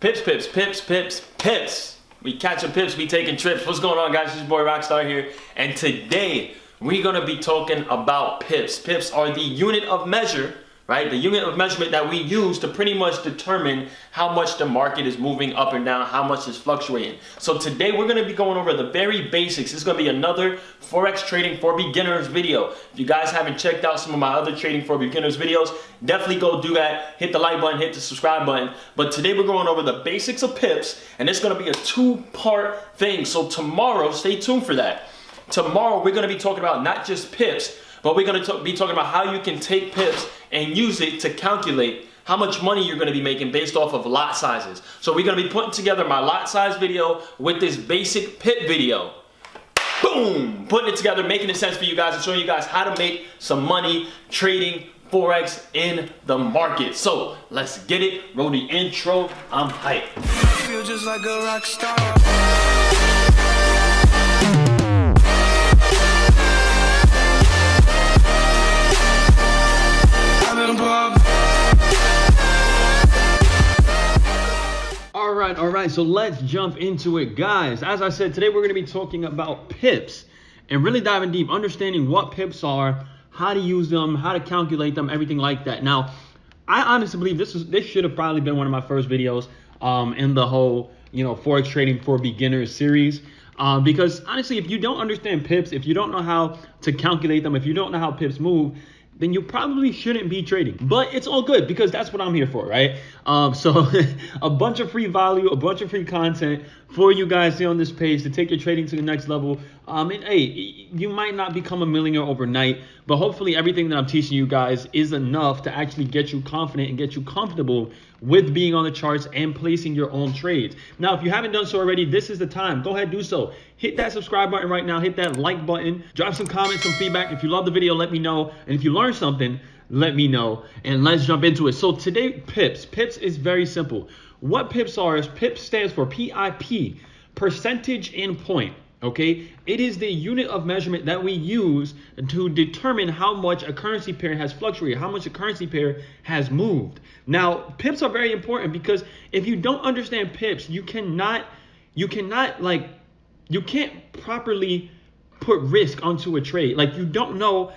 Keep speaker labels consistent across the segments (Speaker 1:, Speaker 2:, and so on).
Speaker 1: Pips, pips, pips, pips, pips. We catching pips, we taking trips. What's going on, guys? It's your boy RockStarr here. And today, we're gonna be talking about pips. Pips are the unit of measure, right? The unit of measurement that we use to pretty much determine how much the market is moving up and down, how much is fluctuating. So today, we're gonna be going over the very basics. This is gonna be another Forex trading for beginners video. If you guys haven't checked out some of my other trading for beginners videos, definitely go do that. Hit the like button, hit the subscribe button. But today we're going over the basics of pips, and it's gonna be a two-part thing. So tomorrow, stay tuned for that. Tomorrow, we're gonna be talking about not just pips, but we're gonna be talking about how you can take pips and use it to calculate how much money you're gonna be making based off of lot sizes. So we're gonna be putting together my lot size video with this basic pip video. Boom! Putting it together, making it sense for you guys, and showing you guys how to make some money trading Forex in the market. So let's get it. Roll the intro. I'm hyped.
Speaker 2: Feel just like a rock star.
Speaker 3: All right, so let's jump into it, guys. As I said, today we're going to be talking about pips and really diving deep, understanding what pips are, how to use them, how to calculate them, everything like that. Now, I honestly believe this should have probably been one of my first videos in the whole, Forex trading for beginners series. Because honestly, if you don't understand pips, if you don't know how to calculate them, if you don't know how pips move, then you probably shouldn't be trading. But it's all good because that's what I'm here for, right? So a bunch of free value, a bunch of free content for you guys here on this page to take your trading to the next level. And hey, you might not become a millionaire overnight, but hopefully everything that I'm teaching you guys is enough to actually get you confident and get you comfortable with being on the charts and placing your own trades. Now, if you haven't done so already, this is the time. Go ahead, do so. Hit that subscribe button right now. Hit that like button. Drop some comments, some feedback. If you love the video, let me know. And if you learned something, let me know. And let's jump into it. So today, pips. Pips is very simple. What pips are is pips stands for PIP, percentage in point. Okay, it is the unit of measurement that we use to determine how much a currency pair has fluctuated, how much a currency pair has moved. Now, pips are very important because if you don't understand pips, you can't properly put risk onto a trade. Like if you don't know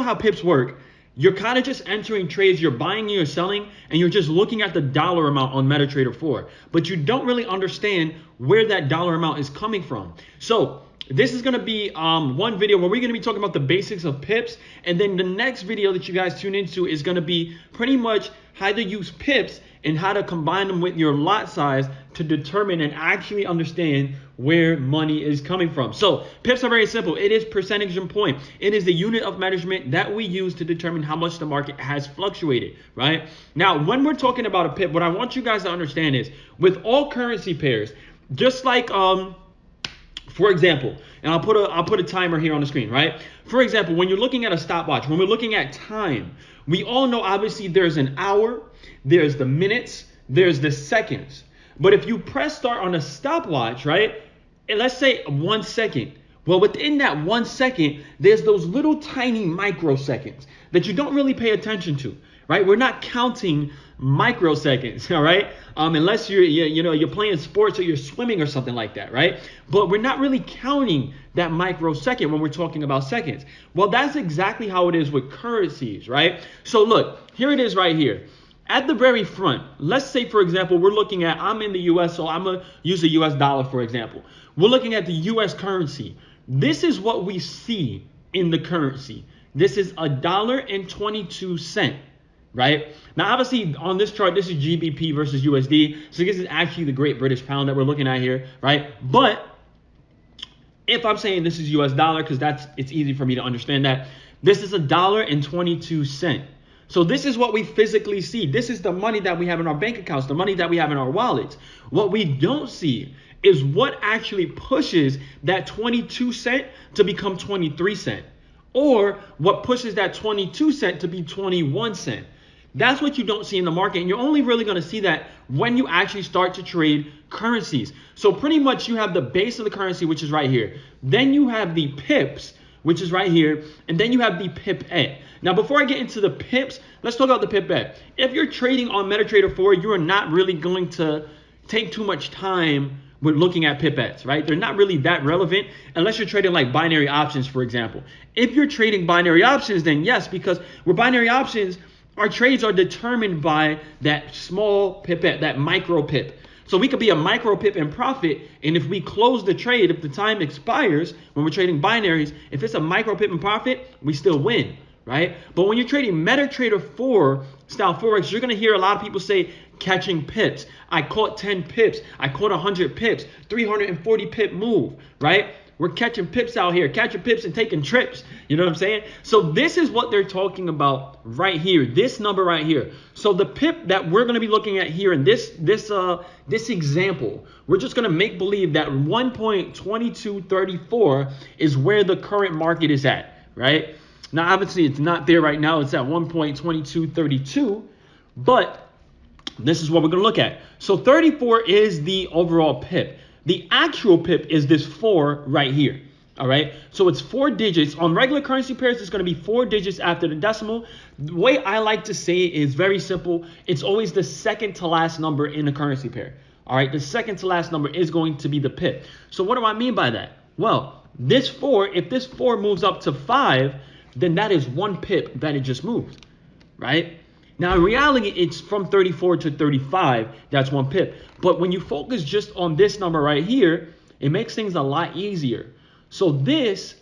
Speaker 3: how pips work, you're kind of just entering trades, you're buying and you're selling, and you're just looking at the dollar amount on MetaTrader 4. But you don't really understand where that dollar amount is coming from. So this is going to be one video where we're going to be talking about the basics of pips. And then the next video that you guys tune into is going to be pretty much how to use pips and how to combine them with your lot size to determine and actually understand where money is coming from. So pips are very simple. It is percentage in point. It is the unit of measurement that we use to determine how much the market has fluctuated, right? Now, when we're talking about a pip, what I want you guys to understand is with all currency pairs, just like, for example, and I'll put a timer here on the screen, right? For example, when you're looking at a stopwatch, when we're looking at time, we all know obviously there's an hour, there's the minutes, there's the seconds. But if you press start on a stopwatch, right, and let's say 1 second, well, within that 1 second, there's those little tiny microseconds that you don't really pay attention to, right? We're not counting microseconds, all right? Unless you're playing sports or you're swimming or something like that, right? But we're not really counting that microsecond when we're talking about seconds. Well, that's exactly how it is with currencies, right? So look, here it is right here. At the very front, let's say, for example, we're looking at, I'm in the US, so I'm going to use the US dollar, for example. We're looking at the US currency. This is what we see in the currency. This is $1.22, right? Now, obviously, on this chart, this is GBP versus USD. So this is actually the Great British Pound that we're looking at here, right? But if I'm saying this is US dollar, because it's easy for me to understand that, this is $1.22. So this is what we physically see. This is the money that we have in our bank accounts, the money that we have in our wallets. What we don't see is what actually pushes that 22 cent to become 23 cent, or what pushes that 22 cent to be 21 cent. That's what you don't see in the market, and you're only really going to see that when you actually start to trade currencies. So pretty much you have the base of the currency, which is right here. Then you have the pips, which is right here, and then you have the pipette. Now, before I get into the pips, let's talk about the pipette. If you're trading on MetaTrader 4, you are not really going to take too much time with looking at pipettes, right? They're not really that relevant unless you're trading like binary options, for example. If you're trading binary options, then yes, because with binary options, our trades are determined by that small pipette, that micro pip. So we could be a micro pip in profit, and if we close the trade, if the time expires when we're trading binaries, if it's a micro pip in profit, we still win, right? But when you're trading MetaTrader 4 style Forex, you're gonna hear a lot of people say catching pips. I caught 10 pips, I caught 100 pips, 340 pip move, right? We're catching pips out here, catching pips and taking trips. You know what I'm saying? So this is what they're talking about right here, this number right here. So the pip that we're going to be looking at here in this example, we're just going to make believe that 1.2234 is where the current market is at, right? Now, obviously, it's not there right now. It's at 1.2232, but this is what we're going to look at. So 34 is the overall pip. The actual pip is this 4 right here. All right. So it's 4 digits. On regular currency pairs, it's going to be 4 digits after the decimal. The way I like to say it is very simple. It's always the second to last number in a currency pair. All right. The second to last number is going to be the pip. So what do I mean by that? Well, this 4, if this 4 moves up to 5, then that is 1 pip that it just moved. Right. Now, in reality, it's from 34 to 35. That's 1 pip. But when you focus just on this number right here, it makes things a lot easier. So this,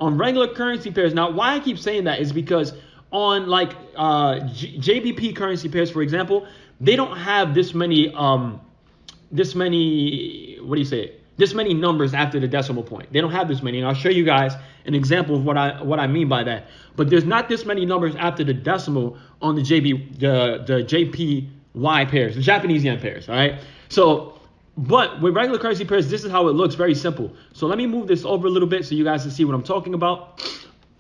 Speaker 3: on regular currency pairs, now why I keep saying that is because on like JBP currency pairs, for example, they don't have this many numbers after the decimal point. They don't have this many, and I'll show you guys an example of what I mean by that. But there's not this many numbers after the decimal on the JPY pairs, the Japanese yen pairs. All right. So, but with regular currency pairs, this is how it looks. Very simple. So let me move this over a little bit so you guys can see what I'm talking about.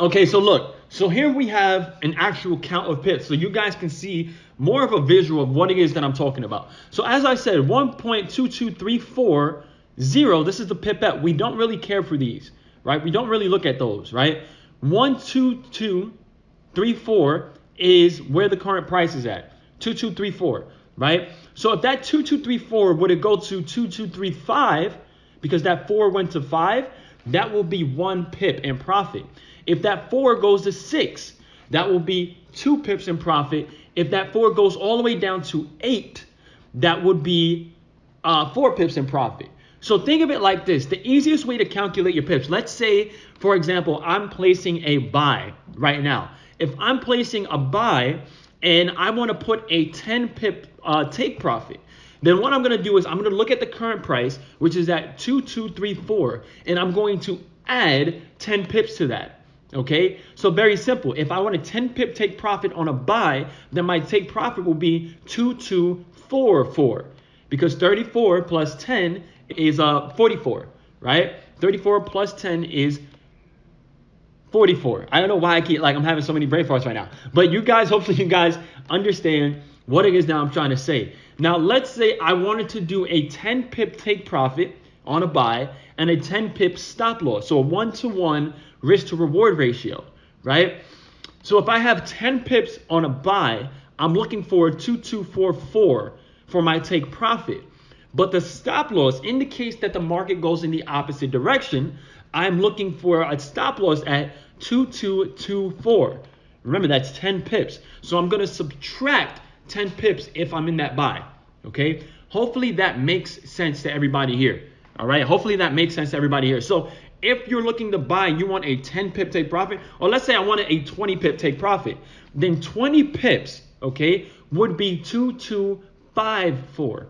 Speaker 3: Okay. So look. So here we have an actual count of pips, so you guys can see more of a visual of what it is that I'm talking about. So as I said, 1.2234. 0, this is the pipette. We don't really care for these, right? We don't really look at those, right? 12234 is where the current price is at. 2234, right? So if that 2234 were to go to 2235, because that 4 went to 5, that will be 1 pip in profit. If that 4 goes to 6, that will be 2 pips in profit. If that 4 goes all the way down to 8, that would be 4 pips in profit. So think of it like this. The easiest way to calculate your pips, let's say, for example, I'm placing a buy right now. If I'm placing a buy and I want to put a 10 pip take profit, then what I'm going to do is I'm going to look at the current price, which is at 2234, and I'm going to add 10 pips to that. Okay, so very simple. If I want a 10 pip take profit on a buy, then my take profit will be 2244, because 34 plus 10 is 44, right? 34 plus 10 is 44. I don't know why I'm having so many brain farts right now, but hopefully you guys understand what it is that I'm trying to say. Now, let's say I wanted to do a 10 pip take profit on a buy and a 10 pip stop loss. So a 1-to-1 risk to reward ratio, right? So if I have 10 pips on a buy, I'm looking for 2244 for my take profit. But the stop loss indicates that the market goes in the opposite direction. I'm looking for a stop loss at 2224. Remember, that's 10 pips. So I'm going to subtract 10 pips if I'm in that buy. Okay? Hopefully that makes sense to everybody here. All right? Hopefully that makes sense to everybody here. So if you're looking to buy, you want a 10 pip take profit, or let's say I wanted a 20 pip take profit, then 20 pips, okay, would be 2254.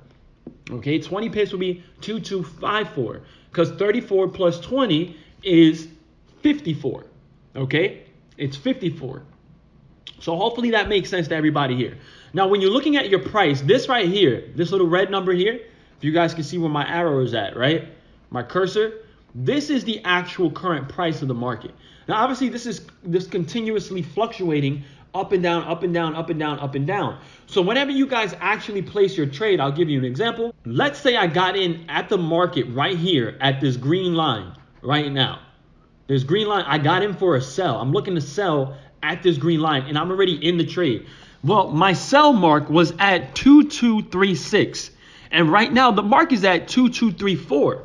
Speaker 3: Okay, 20 pips would be 2254, because 34 plus 20 is 54. Okay, it's 54. So hopefully that makes sense to everybody here. Now, when you're looking at your price, this right here, this little red number here, if you guys can see where my arrow is at, right? My cursor, this is the actual current price of the market. Now, obviously, this is continuously fluctuating up and down, up and down, up and down, up and down. So whenever you guys actually place your trade, I'll give you an example. Let's say I got in at the market right here at this green line right now. This green line, I got in for a sell. I'm looking to sell at this green line, and I'm already in the trade. Well, my sell mark was at 2236. And right now the mark is at 2234,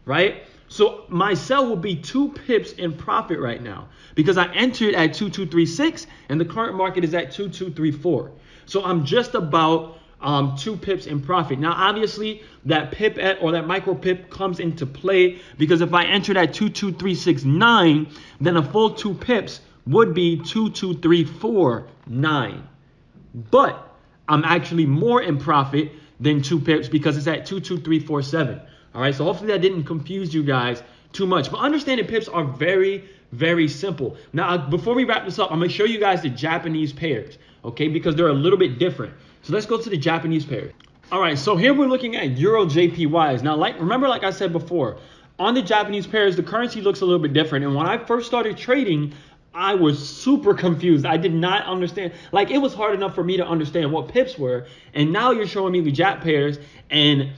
Speaker 3: right? So my sell will be 2 pips in profit right now because I entered at 2236 and the current market is at 2234. So I'm just about 2 pips in profit. Now, obviously, that pip or that micro pip comes into play because if I entered at 22369, then a full 2 pips would be 22349. But I'm actually more in profit than 2 pips because it's at 22347. All right, so hopefully that didn't confuse you guys too much. But understanding pips are very, very simple. Now, before we wrap this up, I'm going to show you guys the Japanese pairs, okay, because they're a little bit different. So let's go to the Japanese pairs. All right, so here we're looking at Euro JPYs. Now, remember, like I said before, on the Japanese pairs, the currency looks a little bit different. And when I first started trading, I was super confused. I did not understand. Like, it was hard enough for me to understand what pips were. And now you're showing me the Jap pairs, and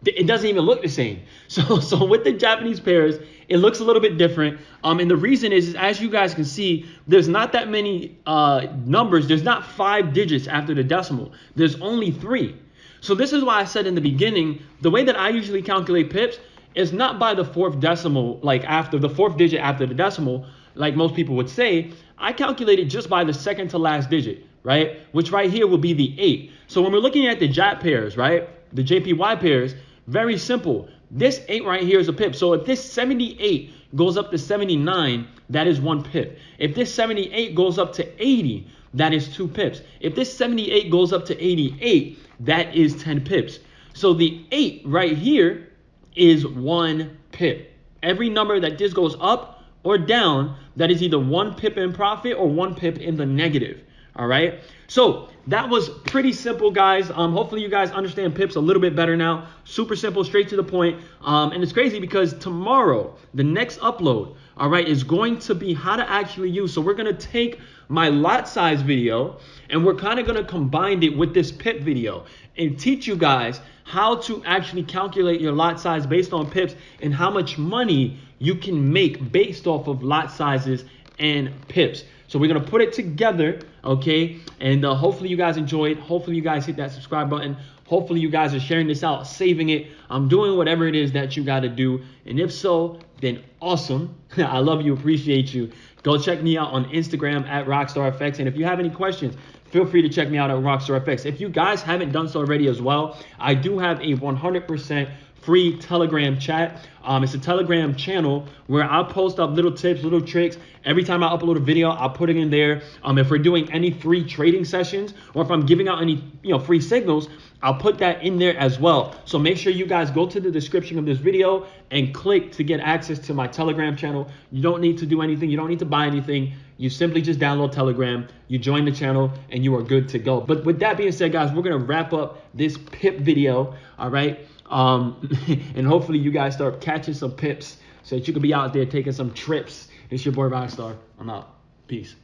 Speaker 3: it doesn't even look the same. So with the Japanese pairs, it looks a little bit different. And the reason is, as you guys can see, there's not that many numbers. There's not 5 digits after the decimal. There's only 3. So this is why I said in the beginning, the way that I usually calculate pips is not by the 4th decimal, like after the 4th digit after the decimal, like most people would say. I calculate it just by the second to last digit, right? Which right here will be the 8. So when we're looking at the Jap pairs, right, the JPY pairs, very simple. This 8 right here is a pip. So if this 78 goes up to 79, that is 1 pip. If this 78 goes up to 80, that is 2 pips. If this 78 goes up to 88, that is 10 pips. So the 8 right here is 1 pip. Every number that this goes up or down, that is either 1 pip in profit or 1 pip in the negative. All right. So that was pretty simple, guys. Hopefully you guys understand pips a little bit better now. Super simple, straight to the point. And it's crazy because tomorrow, the next upload, all right, is going to be how to actually use. So we're going to take my lot size video and we're kind of going to combine it with this pip video and teach you guys how to actually calculate your lot size based on pips and how much money you can make based off of lot sizes and pips. So we're going to put it together, okay? And hopefully you guys enjoyed. Hopefully you guys hit that subscribe button. Hopefully you guys are sharing this out, saving it. I'm doing whatever it is that you got to do. And if so, then awesome. I love you, appreciate you. Go check me out on Instagram at RockStarrFX. And if you have any questions, feel free to check me out at RockStarrFX. If you guys haven't done so already as well, I do have a 100% free Telegram chat. It's a Telegram channel where I'll post up little tips, little tricks. Every time I upload a video, I'll put it in there. If we're doing any free trading sessions or if I'm giving out any free signals, I'll put that in there as well. So make sure you guys go to the description of this video and click to get access to my Telegram channel. You don't need to do anything. You don't need to buy anything. You simply just download Telegram, you join the channel, and you are good to go. But with that being said, guys, we're going to wrap up this pip video, all right? And hopefully you guys start catching some pips so that you can be out there taking some trips. It's your boy RockStarr. I'm out. Peace.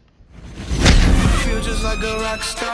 Speaker 2: Feel just like a rock star.